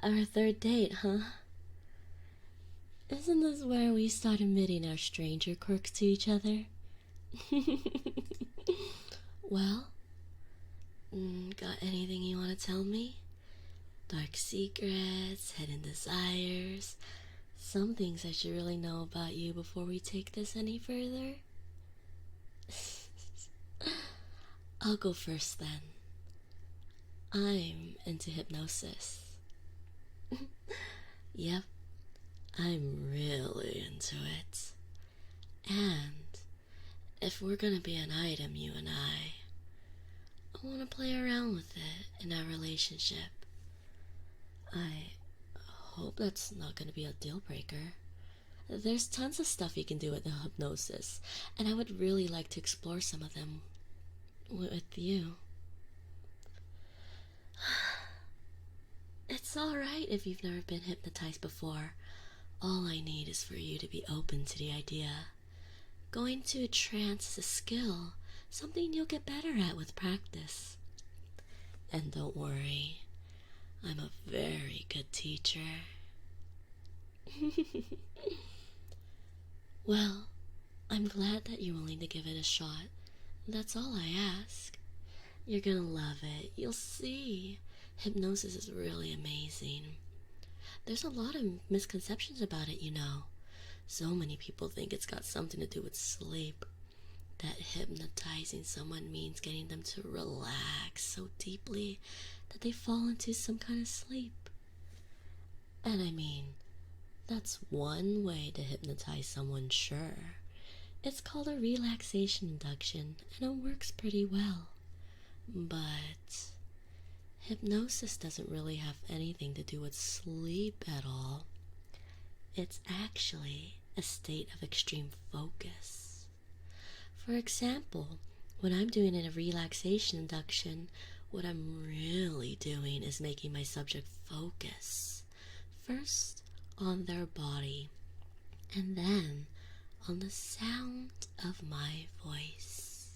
Our third date, huh? Isn't this where we start admitting our stranger quirks to each other? Well, got anything you want to tell me? Dark secrets, hidden desires, some things I should really know about you before we take this any further? I'll go first then. I'm into hypnosis. Yep, I'm really into it. And if we're gonna be an item, you and I wanna play around with it in our relationship. I hope that's not gonna be a deal breaker. There's tons of stuff you can do with the hypnosis, and I would really like to explore some of them with you. It's alright if you've never been hypnotized before. All I need is for you to be open to the idea. Going to a trance is a skill, something you'll get better at with practice. And don't worry, I'm a very good teacher. Well, I'm glad that you're willing to give it a shot. That's all I ask. You're gonna love it. You'll see. Hypnosis is really amazing. There's a lot of misconceptions about it, you know. So many people think it's got something to do with sleep. That hypnotizing someone means getting them to relax so deeply that they fall into some kind of sleep. And I mean, that's one way to hypnotize someone, sure. It's called a relaxation induction, and it works pretty well. But hypnosis doesn't really have anything to do with sleep at all. It's actually a state of extreme focus. For example, when I'm doing a relaxation induction, what I'm really doing is making my subject focus. First on their body, and then on the sound of my voice,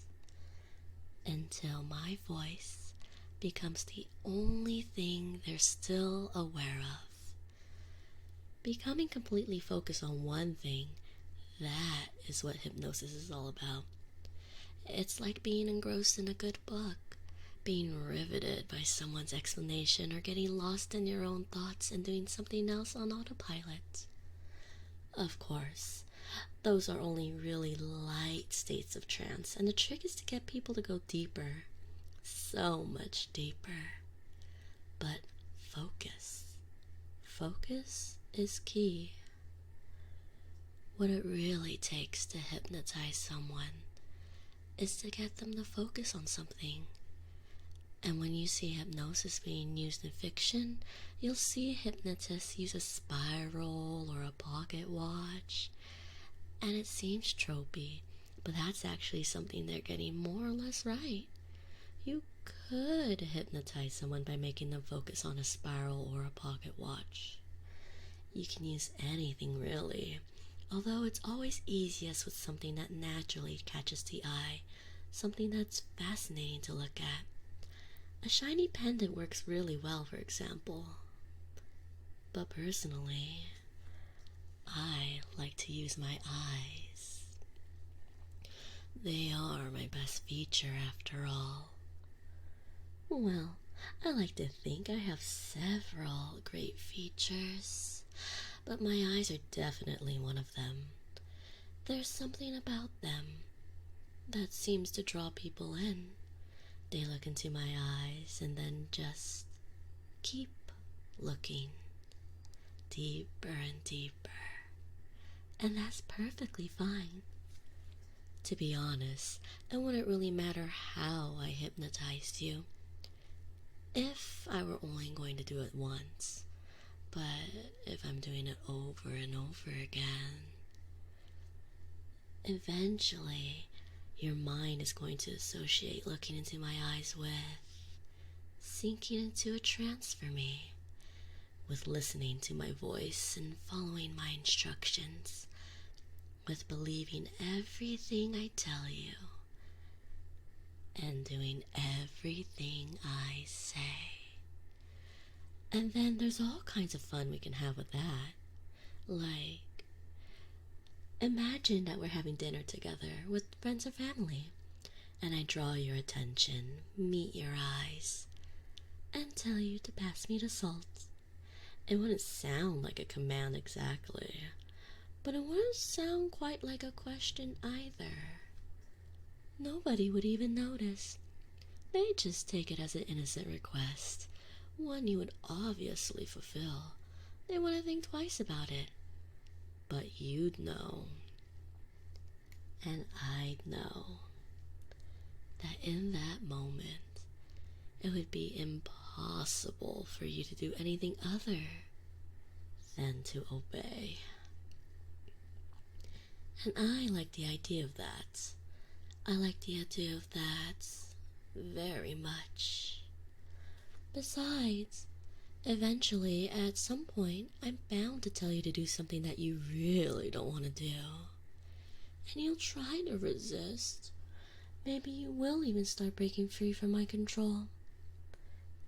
until my voice becomes the only thing they're still aware of. Becoming completely focused on one thing, that is what hypnosis is all about. It's like being engrossed in a good book, being riveted by someone's explanation, or getting lost in your own thoughts and doing something else on autopilot. Of course, those are only really light states of trance, and the trick is to get people to go deeper, so much deeper. But focus is key. What it really takes to hypnotize someone is to get them to focus on something. And when you see hypnosis being used in fiction, you'll see hypnotists use a spiral or a pocket watch. And it seems tropey, but that's actually something they're getting more or less right. You could hypnotize someone by making them focus on a spiral or a pocket watch. You can use anything really, although it's always easiest with something that naturally catches the eye, something that's fascinating to look at. A shiny pendant works really well, for example. But personally, I like to use my eyes. They are my best feature after all. Well, I like to think I have several great features, but my eyes are definitely one of them. There's something about them that seems to draw people in. They look into my eyes and then just keep looking deeper and deeper. And that's perfectly fine. To be honest, it wouldn't really matter how I hypnotized you if I were only going to do it once. But if I'm doing it over and over again, eventually your mind is going to associate looking into my eyes with sinking into a trance for me, with listening to my voice and following my instructions, with believing everything I tell you and doing everything I say. And then there's all kinds of fun we can have with that. Like, imagine that we're having dinner together with friends or family, and I draw your attention, meet your eyes, and tell you to pass me the salt. It wouldn't sound like a command exactly, but it wouldn't sound quite like a question either. Nobody would even notice. They'd just take it as an innocent request, one you would obviously fulfill. They wouldn't think twice about it. But you'd know, and I'd know, that in that moment, it would be impossible for you to do anything other than to obey. And I like the idea of that. I like the idea of that very much. Besides, eventually, at some point, I'm bound to tell you to do something that you really don't want to do. And you'll try to resist. Maybe you will even start breaking free from my control.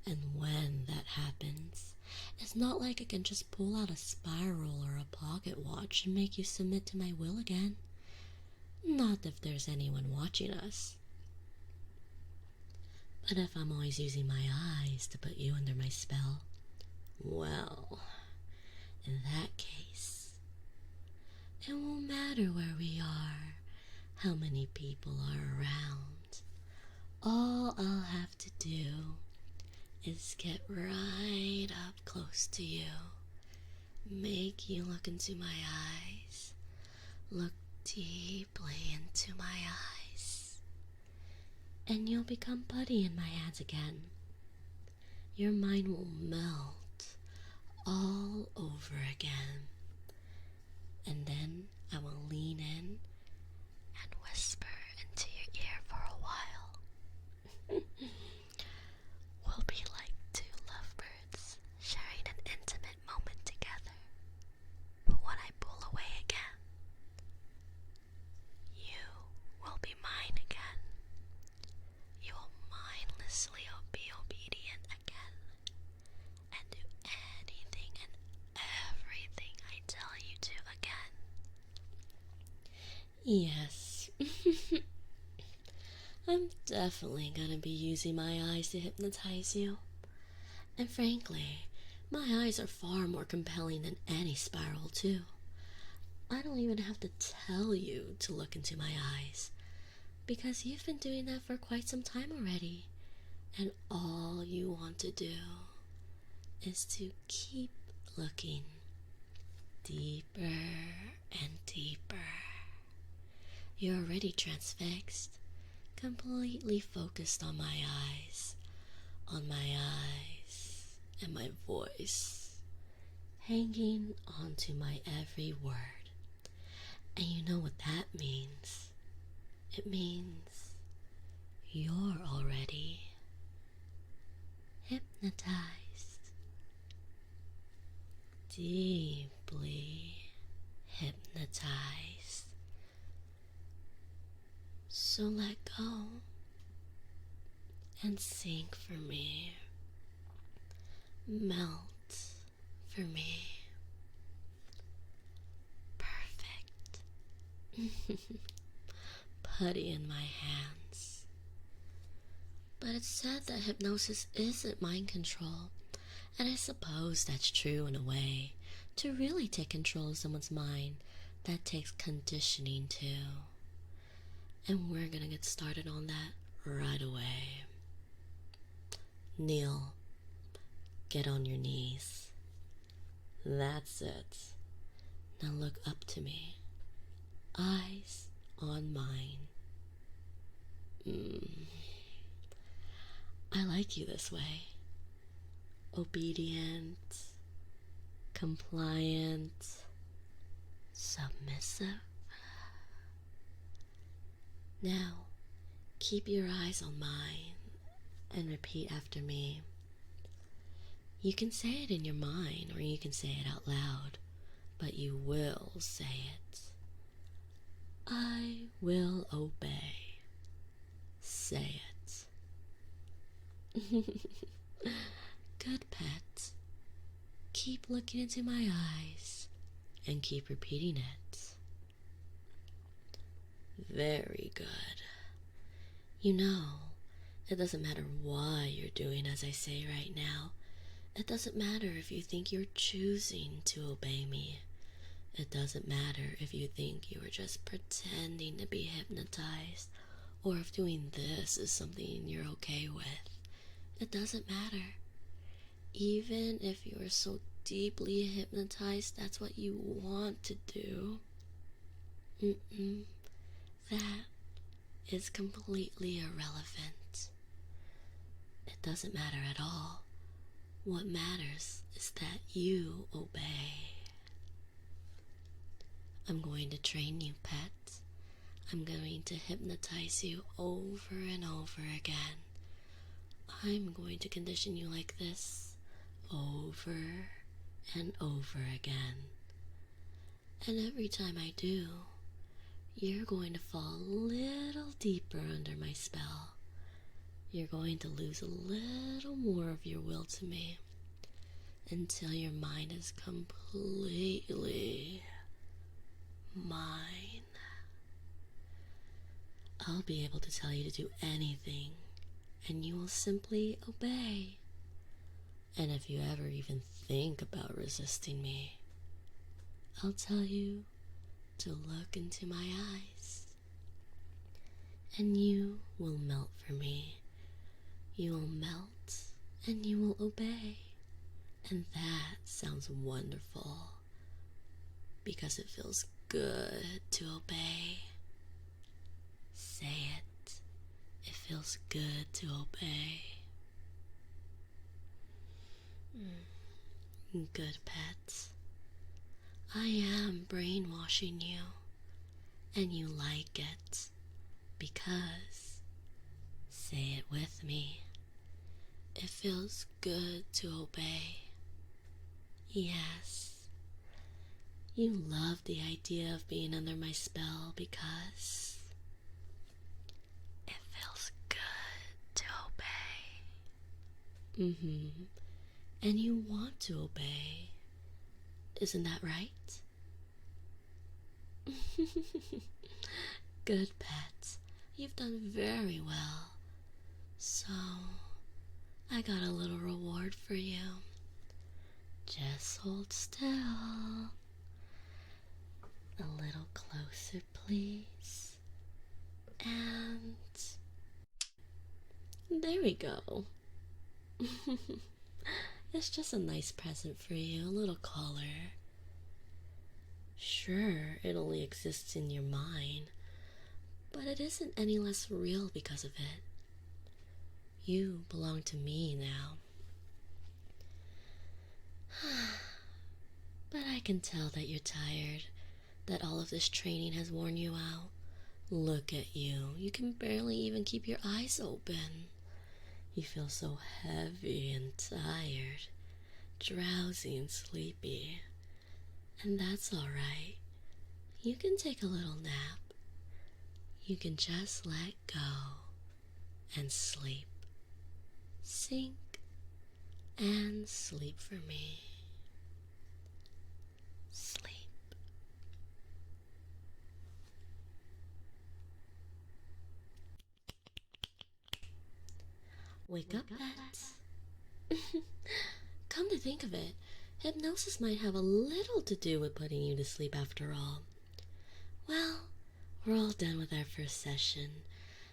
And when that happens, it's not like I can just pull out a spiral or a pocket watch and make you submit to my will again. Not if there's anyone watching us. But if I'm always using my eyes to put you under my spell, well, in that case, it won't matter where we are, how many people are around. All I'll have to do is get right up close to you, make you look into my eyes, look deeply into my eyes, and you'll become putty in my hands again. Your mind will melt all over again, and then I will lean in and whisper into your ear for a while. We'll be like two lovebirds sharing an intimate moment together. But when I pull away again, you will be mine again. You will mindlessly be obedient again and do anything and everything I tell you to again. Yes. I'm definitely gonna be using my eyes to hypnotize you. And frankly, my eyes are far more compelling than any spiral, too. I don't even have to tell you to look into my eyes, because you've been doing that for quite some time already, and all you want to do is to keep looking deeper and deeper. You're already transfixed, completely focused on my eyes, and my voice, hanging onto my every word. And you know what that means? It means you're already hypnotized, deeply hypnotized. So let go and sink for me. Melt for me. Perfect. Putty in my hands. But it's said that hypnosis isn't mind control, and I suppose that's true in a way. To really take control of someone's mind, that takes conditioning too. And we're gonna get started on that right away. Kneel. Get on your knees. That's it. Now look up to me. Eyes on mine. I like you this way. Obedient, compliant, submissive. Now, keep your eyes on mine and repeat after me. You can say it in your mind or you can say it out loud, but you will say it. I will obey. Say it. Good pet. keep looking into my eyes and keep repeating it. Very good. You know, it doesn't matter why you're doing as I say right now. It doesn't matter if you think you're choosing to obey me. It doesn't matter if you think you are just pretending to be hypnotized, or if doing this is something you're okay with. It doesn't matter. Even if you are so deeply hypnotized, that's what you want to do. That is completely irrelevant. It doesn't matter at all. What matters is that you obey. I'm going to train you, pet. I'm going to hypnotize you over and over again. I'm going to condition you like this over and over again. And every time I do, you're going to fall a little deeper under my spell. You're going to lose a little more of your will to me until your mind is completely mine. I'll be able to tell you to do anything, and you will simply obey. And if you ever even think about resisting me, I'll tell you to look into my eyes, and you will melt for me. You will melt, and you will obey. And that sounds wonderful, because it feels good to obey. Say it. It feels good to obey. Good, pet. I am brainwashing you, and you like it, because, say it with me, it feels good to obey. Yes, you love the idea of being under my spell because it feels good to obey. And you want to obey. Isn't that right? Good, pet. You've done very well. So, I got a little reward for you. Just hold still. A little closer, please. And there we go. It's just a nice present for you, a little collar. Sure, it only exists in your mind, but it isn't any less real because of it. You belong to me now. But I can tell that you're tired, that all of this training has worn you out. Look at you. You can barely even keep your eyes open. You feel so heavy and tired, drowsy and sleepy. And that's all right. You can take a little nap. You can just let go and sleep. Sink and sleep for me. Sleep. Wake up, pet. Come to think of it, hypnosis might have a little to do with putting you to sleep after all. Well, we're all done with our first session.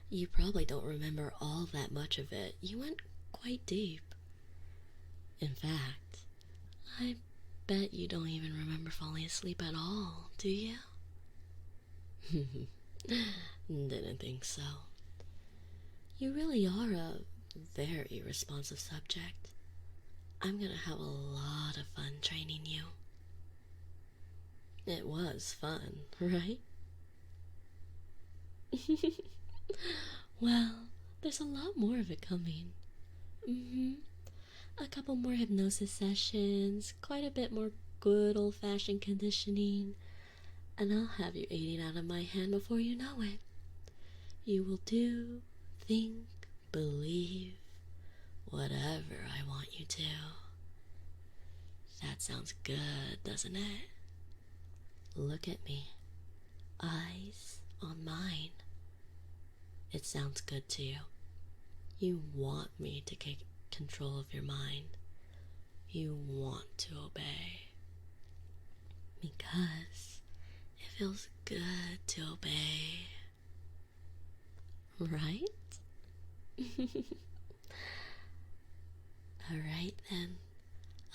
You probably don't remember all that much of it. You went quite deep. In fact, I bet you don't even remember falling asleep at all, do you? Didn't think so. You really are a very responsive subject. I'm gonna have a lot of fun training you. It was fun, right? Well, there's a lot more of it coming. A couple more hypnosis sessions, quite a bit more good old-fashioned conditioning, and I'll have you eating out of my hand before you know it. You will do, think, believe, whatever I want you to. That sounds good, doesn't it? Look at me. Eyes on mine. It sounds good to you. You want me to take control of your mind. You want to obey. Because it feels good to obey. Right? Alright then.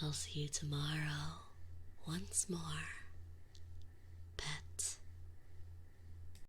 I'll see you tomorrow. Once more.